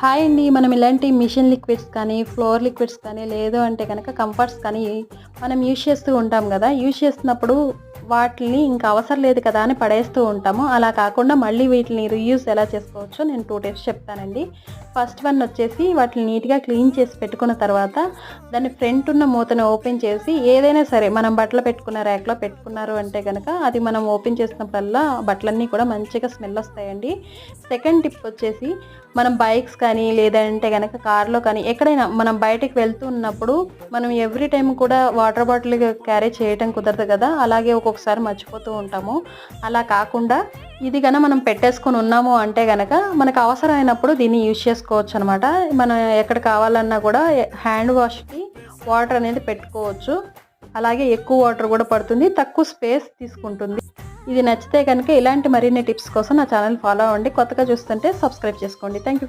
Hi అండి. మనం ఇలాంటి మిషన్ లిక్విడ్స్ కానీ, ఫ్లోర్ లిక్విడ్స్ కానీ, లేదు అంటే గనక కంఫర్ట్స్ కానీ మనం యూజ్ చేస్తూ ఉంటాం గదా! యూజ్ చేస్తున్నప్పుడు వాటిని ఇంక అవసరం లేదు కదా అని పడేస్తూ ఉంటాము. అలా కాకుండా మళ్ళీ వీటిని రీయూజ్ ఎలా చేసుకోవచ్చో నేను 2 టిప్స్ చెప్తానండి. ఫస్ట్ వన్ వచ్చేసి వాటిని నీట్‌గా క్లీన్ చేసి పెట్టుకున్న తర్వాత దాని ఫ్రంట్ ఉన్న మూతను ఓపెన్ చేసి ఏదైనా సరే మనం బట్టలు పెట్టుకున్న ర్యాక్‌లో పెట్టుకున్నారు అంటే గనక అది మనం ఓపెన్ చేసినప్పుడల్లా బట్టలన్నీ కూడా మంచిగా స్మెల్ వస్తాయండి. సెకండ్ టిప్ వచ్చేసి మనం బైక్స్ కానీ లేదంటే గనక కార్‌లో కానీ ఎక్కడైనా మనం బయటికి వెళ్తూ ఉన్నప్పుడు మనం ఎవ్రీ టైమ్ కూడా వాటర్ బాటిల్ క్యారీ చేయటం కుదరదు కదా! అలాగే ఒక్కొక్కసారి మర్చిపోతూ ఉంటాము. అలా కాకుండా ఇది మనం పెట్టేసుకొని ఉన్నాము అంటే గనక మనకు అవసరమైనప్పుడు దీన్ని యూజ్ చేసుకోవచ్చనమాట. మనం ఎక్కడ కావాలన్నా కూడా హ్యాండ్ వాష్‌కి వాటర్ అనేది పెట్టుకోవచ్చు. అలాగే ఎక్కువ వాటర్ కూడా పడుతుంది. తక్కువ స్పేస్ తీసుకుంటుంది. ఇది నచ్చితే కనుక ఇలాంటి మరిన్ని టిప్స్ కోసం నా ఛానల్ ఫాలో అవ్వండి. కొత్తగా చూస్తుంటే సబ్స్క్రైబ్ చేసుకోండి. Thank you.